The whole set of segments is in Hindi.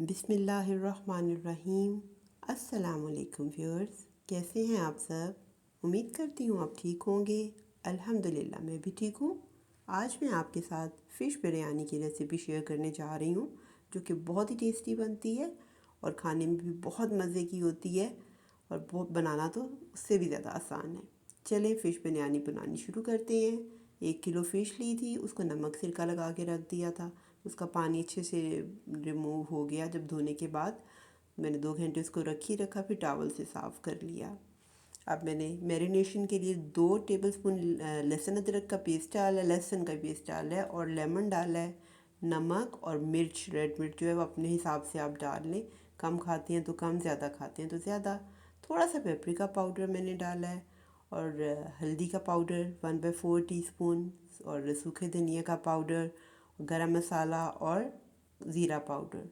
बिस्मिल्लाहिर्रहमानिर्रहीम। अस्सलामुअलैकुम व्यूअर्स, कैसे हैं आप सब? उम्मीद करती हूँ आप ठीक होंगे। अल्हम्दुलिल्लाह मैं भी ठीक हूँ। आज मैं आपके साथ फ़िश बिरयानी की रेसिपी शेयर करने जा रही हूँ, जो कि बहुत ही टेस्टी बनती है और खाने में भी बहुत मज़े की होती है और बहुत बनाना तो उससे भी ज़्यादा आसान है। चलें फ़िश बिरयानी बनानी शुरू करते हैं। 1 किलो फ़िश ली थी, उसको नमक सिरका लगा के रख दिया था। उसका पानी अच्छे से रिमूव हो गया जब धोने के बाद। मैंने 2 घंटे उसको रखा, फिर टॉवल से साफ़ कर लिया। अब मैंने मैरिनेशन के लिए 2 टेबलस्पून लहसुन अदरक का पेस्ट डाला है, लहसुन का पेस्ट डाला है और लेमन डाला है। नमक और मिर्च, रेड मिर्च जो है वो अपने हिसाब से आप डाल लें। कम खाते हैं तो कम, ज़्यादा खाते हैं तो ज़्यादा। थोड़ा सा पेपरिका पाउडर मैंने डाला है और हल्दी का पाउडर 1/4 टीस्पून और सूखे धनिया का पाउडर, गरम मसाला और ज़ीरा पाउडर,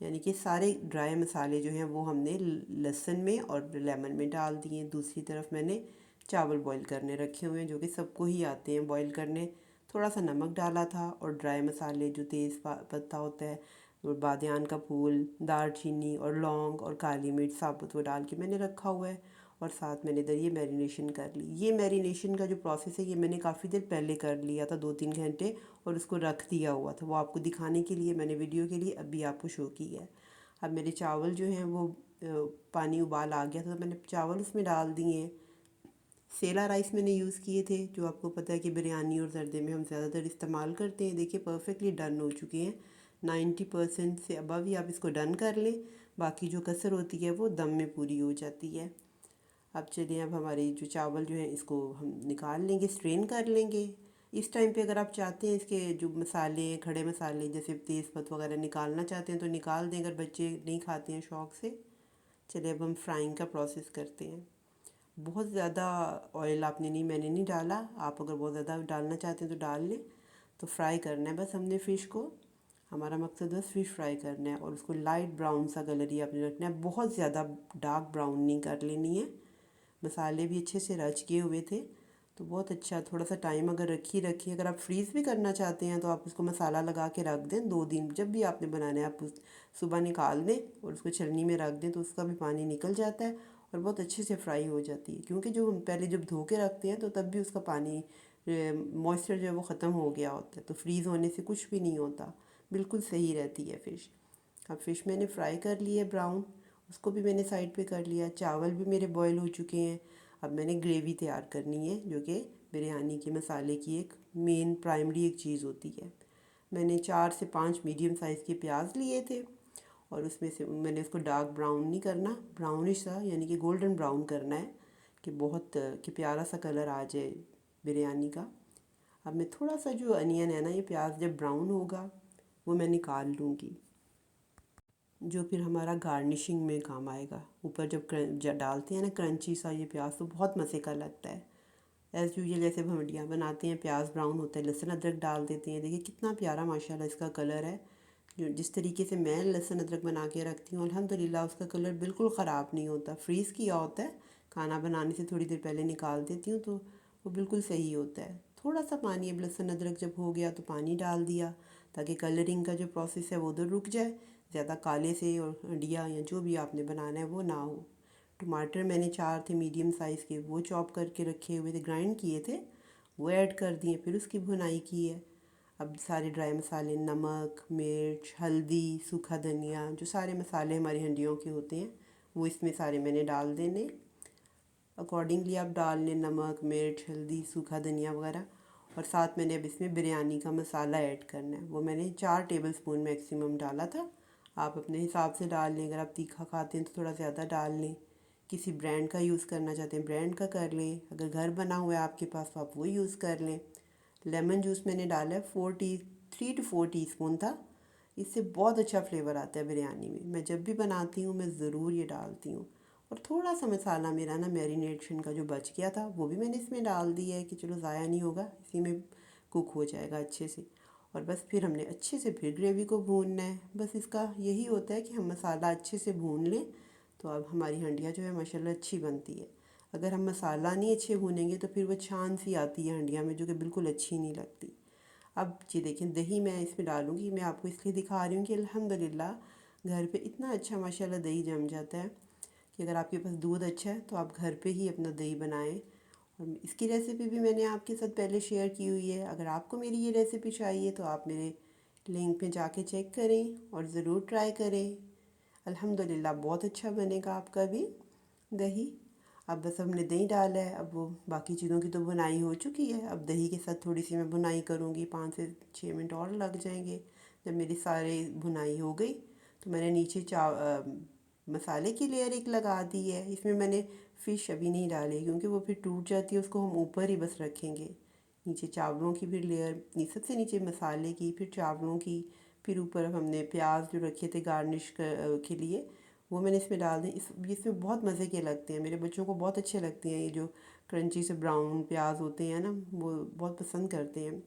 यानी कि सारे ड्राई मसाले जो हैं वो हमने लहसुन में और लेमन में डाल दिए। दूसरी तरफ मैंने चावल बॉईल करने रखे हुए हैं, जो कि सबको ही आते हैं बॉईल करने। थोड़ा सा नमक डाला था और ड्राई मसाले जो तेज़ पत्ता होता है और बादियान का फूल, दालचीनी और लौंग और काली मिर्च साबुत वो डाल के मैंने रखा हुआ है। और साथ मैंने इधर ये मैरिनेशन कर ली। ये मैरिनेशन का जो प्रोसेस है ये मैंने काफ़ी देर पहले कर लिया था, 2-3 घंटे, और उसको रख दिया हुआ था। वो आपको दिखाने के लिए मैंने वीडियो के लिए अभी आपको शो की है। अब मेरे चावल जो हैं वो पानी उबाल आ गया था तो मैंने चावल उसमें डाल दिए। सेला राइस मैंने यूज़ किए थे, जो आपको पता है कि बिरयानी और जर्दे में हम ज़्यादातर इस्तेमाल करते हैं। देखिए परफेक्टली डन हो चुके हैं। 90% से अबव ही आप इसको डन कर लें, बाकी जो कसर होती है वो दम में पूरी हो जाती है। अब चलिए, अब हमारे जो चावल जो है इसको हम निकाल लेंगे, स्ट्रेन कर लेंगे। इस टाइम पे अगर आप चाहते हैं इसके जो मसाले, खड़े मसाले जैसे तेज़पत्ता वगैरह निकालना चाहते हैं तो निकाल दें, अगर बच्चे नहीं खाते हैं शौक़ से। चलिए अब हम फ्राइंग का प्रोसेस करते हैं। बहुत ज़्यादा ऑयल मैंने नहीं डाला। आप अगर बहुत ज़्यादा डालना चाहते हैं तो डाल लें। तो फ्राई करना है बस हमने फ़िश को। हमारा मकसद बस फ़िश फ्राई करना है और उसको लाइट ब्राउन सा कलर ही आपने रखना है, बहुत ज़्यादा डार्क ब्राउन नहीं कर लेनी है। मसाले भी अच्छे से रच गए हुए थे तो बहुत अच्छा। थोड़ा सा टाइम अगर रखिए, अगर आप फ्रीज़ भी करना चाहते हैं तो आप उसको मसाला लगा के रख दें 2 दिन। जब भी आपने बनाना है आप सुबह निकाल दें और उसको छलनी में रख दें तो उसका भी पानी निकल जाता है और बहुत अच्छे से फ्राई हो जाती है। क्योंकि जो हम पहले जब धो के रखते हैं तो तब भी उसका पानी, मॉइस्चर जो है वो ख़त्म हो गया होता है, तो फ्रीज़ होने से कुछ भी नहीं होता, बिल्कुल सही रहती है फ़िश। अब फ़िश मैंने फ्राई कर ली है ब्राउन, उसको भी मैंने साइड पे कर लिया। चावल भी मेरे बॉईल हो चुके हैं। अब मैंने ग्रेवी तैयार करनी है, जो कि बिरयानी के मसाले की एक मेन प्राइमरी एक चीज़ होती है। मैंने 4 से 5 मीडियम साइज़ के प्याज लिए थे और उसमें से मैंने उसको डार्क ब्राउन नहीं करना, ब्राउनिश सा, यानी कि गोल्डन ब्राउन करना है कि बहुत कि प्यारा सा कलर आ जाए बिरयानी का। अब मैं थोड़ा सा जो अनियन है ना, ये प्याज जब ब्राउन होगा वो मैं निकाल लूँगी, जो फिर हमारा गार्निशिंग में काम आएगा। ऊपर जब डालते हैं ना क्रंची सा ये प्याज, तो बहुत मज़े का लगता है। एज़ यूजुअल जैसे भंडियाँ बनाते हैं, प्याज ब्राउन होता है, लहसुन अदरक डाल देते हैं। देखिए कितना प्यारा माशाल्लाह इसका कलर है। जो जिस तरीके से मैं लहसुन अदरक बना के रखती हूँ अल्हम्दुलिल्लाह उसका कलर बिल्कुल ख़राब नहीं होता। फ्रीज़ किया होता है, खाना बनाने से थोड़ी देर पहले निकाल देती हूँ तो वो बिल्कुल सही होता है। थोड़ा सा पानी, अब लहसुन अदरक जब हो गया तो पानी डाल दिया ताकि कलरिंग का जो प्रोसेस है वो उधर रुक जाए, ज़्यादा काले से और हंडिया या जो भी आपने बनाना है वो ना हो। टमाटर मैंने 4 थे मीडियम साइज़ के, वो चॉप करके रखे हुए थे, ग्राइंड किए थे, वो ऐड कर दिए, फिर उसकी भुनाई की है। अब सारे ड्राई मसाले, नमक, मिर्च, हल्दी, सूखा धनिया, जो सारे मसाले हमारी हंडियों के होते हैं वो इसमें सारे मैंने डाल देने। अकॉर्डिंगली आप डाल लें नमक, मिर्च, हल्दी, सूखा धनिया वगैरह। और साथ मैंने अब इसमें बिरयानी का मसाला ऐड करना है, वो मैंने 4 टेबलस्पून मैक्सिमम डाला था। आप अपने हिसाब से डाल लें, अगर आप तीखा खाते हैं तो थोड़ा ज़्यादा डाल लें। किसी ब्रांड का यूज़ करना चाहते हैं ब्रांड का कर लें, अगर घर बना हुआ है आपके पास तो आप वो यूज़ कर लें। लेमन जूस मैंने डाला है 3 to 4 टीस्पून था। इससे बहुत अच्छा फ्लेवर आता है बिरयानी में। मैं जब भी बनाती हूँ मैं ज़रूर ये डालती हूँ। और थोड़ा सा मसाला मेरा ना मैरिनेशन का जो बच गया था वो भी मैंने इसमें डाल दिया है कि चलो ज़ाया नहीं होगा, इसी में कुक हो जाएगा अच्छे से। और बस फिर हमने अच्छे से फिर ग्रेवी को भूनना है। बस इसका यही होता है कि हम मसाला अच्छे से भून लें तो अब हमारी हंडिया जो है माशाल्लाह अच्छी बनती है। अगर हम मसाला नहीं अच्छे भूनेंगे तो फिर वो छान सी आती है हंडिया में, जो कि बिल्कुल अच्छी नहीं लगती। अब ये देखें, दही मैं इसमें डालूँगी, मैं आपको इसलिए दिखा रही हूँ कि अल्हम्दुलिल्लाह घर पे इतना अच्छा माशाल्लाह दही जम जाता है कि अगर आपके पास दूध अच्छा है तो आप घर पे ही अपना दही बनाएं। और इसकी रेसिपी भी मैंने आपके साथ पहले शेयर की हुई है। अगर आपको मेरी ये रेसिपी चाहिए तो आप मेरे लिंक पे जाके चेक करें और ज़रूर ट्राई करें। अल्हम्दुलिल्लाह बहुत अच्छा बनेगा आपका भी दही। अब बस हमने दही डाला है, अब वो बाकी चीज़ों की तो बुनाई हो चुकी है। अब दही के साथ थोड़ी सी मैं बुनाई करूँगी, 5 से 6 मिनट और लग जाएंगे। जब मेरी सारी बुनाई हो गई तो मैंने नीचे मसाले की लेयर एक लगा दी है। इसमें मैंने फ़िश अभी नहीं डाली क्योंकि वो फिर टूट जाती है, उसको हम ऊपर ही बस रखेंगे। नीचे चावलों की फिर लेयर, सबसे नीचे मसाले की, फिर चावलों की, फिर ऊपर हमने प्याज जो रखे थे गार्निश के लिए वो मैंने इसमें डाल दी। इसमें बहुत मज़े के लगते हैं, मेरे बच्चों को बहुत अच्छे लगते हैं। ये जो क्रंची से ब्राउन प्याज होते हैं ना, वो बहुत पसंद करते हैं।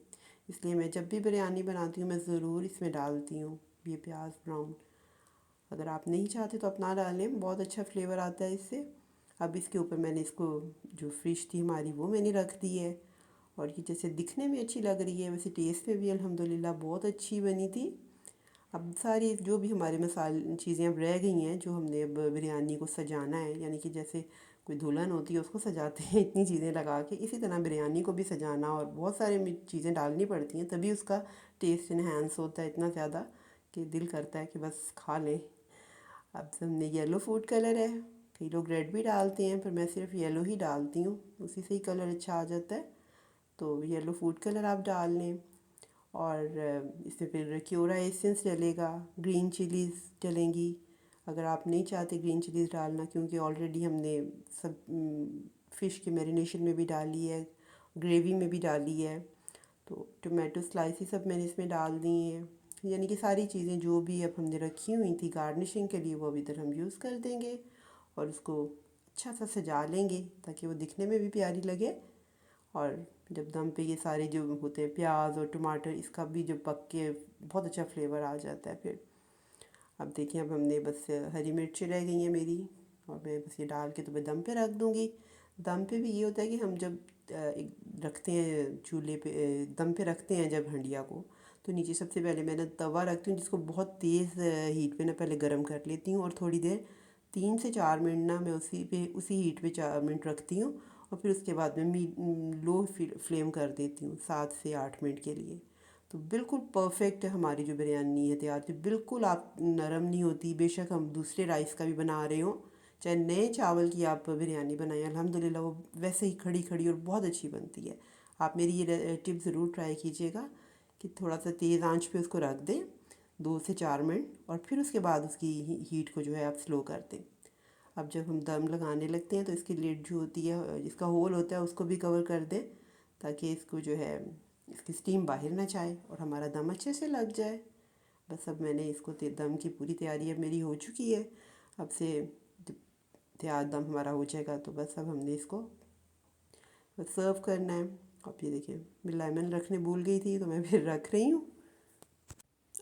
इसलिए मैं जब भी बिरयानी बनाती हूँ मैं ज़रूर इसमें डालती हूँ ये प्याज ब्राउन। अगर आप नहीं चाहते तो आप ना डालें, बहुत अच्छा फ्लेवर आता है इससे। अब इसके ऊपर मैंने इसको, जो फ़िश थी हमारी वो मैंने रख दी है। और ये जैसे दिखने में अच्छी लग रही है वैसे टेस्ट में भी अल्हम्दुलिल्लाह बहुत अच्छी बनी थी। अब सारी जो भी हमारे मसाले चीज़ें अब रह गई हैं, जो हमने अब बिरयानी को सजाना है, यानी कि जैसे कोई दुल्हन होती है उसको सजाते हैं इतनी चीज़ें लगा के, इसी तरह बिरयानी को भी सजाना और बहुत सारी चीज़ें डालनी पड़ती हैं तभी उसका टेस्ट इन्हेंस होता है इतना ज़्यादा कि दिल करता है कि बस खा लें। अब हमने येलो फूड कलर है, कई लोग रेड भी डालते हैं पर मैं सिर्फ येलो ही डालती हूँ, उसी से ही कलर अच्छा आ जाता है। तो येलो फूड कलर आप डाल लें। और इसमें फिर क्योरा एसेंस डलेगा, ग्रीन चिलीज़ डलेंगी। अगर आप नहीं चाहते ग्रीन चिलीज़ डालना क्योंकि ऑलरेडी हमने सब फ़िश के मैरिनेशन में भी डाली है, ग्रेवी में भी डाली है। तो टोमेटो स्लाइसेस सब मैंने इसमें डाल दी हैं। यानी कि सारी चीज़ें जो भी अब हमने रखी हुई थी गार्निशिंग के लिए वो अब इधर हम यूज़ कर देंगे और उसको अच्छा सा सजा लेंगे ताकि वो दिखने में भी प्यारी लगे। और जब दम पे ये सारे जो होते हैं प्याज और टमाटर, इसका भी जो पक के बहुत अच्छा फ्लेवर आ जाता है फिर। अब देखिए, अब हमने बस हरी मिर्ची रह गई हैं मेरी और मैं बस ये डाल के तो मैं दम पे रख दूँगी। दम पे भी ये होता है कि हम जब एक रखते हैं चूल्हे पे, दम पे रखते हैं जब हंडिया को, तो नीचे सबसे पहले मैंने तवा रखती हूँ जिसको बहुत तेज़ हीट पे ना पहले गर्म कर लेती हूँ और थोड़ी देर 3 से 4 मिनट ना मैं उसी हीट पे 4 मिनट रखती हूँ और फिर उसके बाद में लो फ्लेम कर देती हूँ 7 से 8 मिनट के लिए। तो बिल्कुल परफेक्ट हमारी जो बिरयानी है तैयार थी, बिल्कुल आप नरम नहीं होती। बेशक हम दूसरे राइस का भी बना रहे हो, चाहे नए चावल की आप बिरयानी बनाएं, अल्हम्दुलिल्लाह वो वैसे ही खड़ी खड़ी और बहुत अच्छी बनती है। आप मेरी ये टिप ज़रूर ट्राई कीजिएगा कि थोड़ा सा तेज़ आंच पे उसको रख दें 2 से 4 मिनट और फिर उसके बाद उसकी हीट को जो है आप स्लो कर दें। अब जब हम दम लगाने लगते हैं तो इसकी लिड जो होती है, जिसका होल होता है, उसको भी कवर कर दें ताकि इसको जो है इसकी स्टीम बाहर ना जाए और हमारा दम अच्छे से लग जाए। बस अब मैंने इसको दम की पूरी तैयारी अब मेरी हो चुकी है। अब से जब तैयार दम हमारा हो जाएगा तो बस अब हमने इसको बस सर्व करना है। अब ये देखिए, मैं लेमन रखने भूल गई थी तो मैं फिर रख रही हूँ।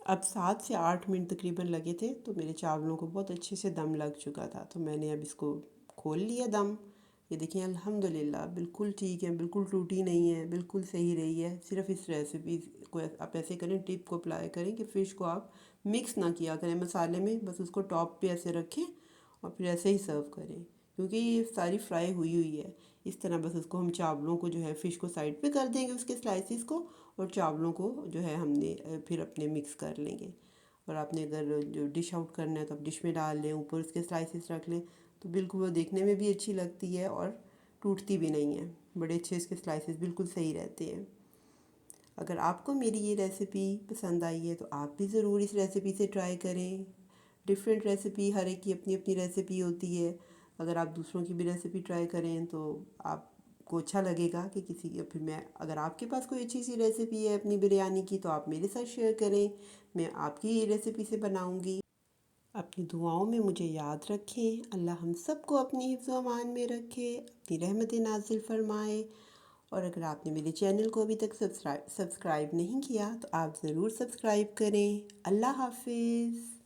अब 7 से 8 मिनट तकरीबन लगे थे तो मेरे चावलों को बहुत अच्छे से दम लग चुका था, तो मैंने अब इसको खोल लिया दम। ये देखिए अल्हम्दुलिल्लाह बिल्कुल ठीक है, बिल्कुल टूटी नहीं है, बिल्कुल सही रही है। सिर्फ इस रेसिपी को आप ऐसे करें, टिप को अप्लाई करें कि फ़िश को आप मिक्स ना किया करें मसाले में, बस उसको टॉप पे ऐसे रखें और फिर ऐसे ही सर्व करें क्योंकि ये सारी फ्राई हुई हुई है। इस तरह बस उसको हम चावलों को जो है फ़िश को साइड पे कर देंगे उसके स्लाइसिस को और चावलों को जो है हमने फिर अपने मिक्स कर लेंगे। और आपने अगर जो डिश आउट करना है तो आप डिश में डाल लें, ऊपर उसके स्लाइसिस रख लें तो बिल्कुल वो देखने में भी अच्छी लगती है और टूटती भी नहीं है। बड़े अच्छे इसके स्लाइसिस बिल्कुल सही रहते हैं। अगर आपको मेरी ये रेसिपी पसंद आई है तो आप भी ज़रूर इस रेसिपी से ट्राई करें। डिफरेंट रेसिपी, हर एक की अपनी अपनी रेसिपी होती है। अगर आप दूसरों की भी रेसिपी ट्राई करें तो आपको अच्छा लगेगा कि फिर मैं, अगर आपके पास कोई अच्छी सी रेसिपी है अपनी बिरयानी की तो आप मेरे साथ शेयर करें, मैं आपकी ये रेसिपी से बनाऊंगी। अपनी दुआओं में मुझे याद रखें। अल्लाह हम सबको अपनी हिफ्ज़ व अमान में रखे, अपनी रहमत नाजिल फरमाए। और अगर आपने मेरे चैनल को अभी तक सब्सक्राइब नहीं किया तो आप ज़रूर सब्सक्राइब करें। अल्लाह हाफिज़।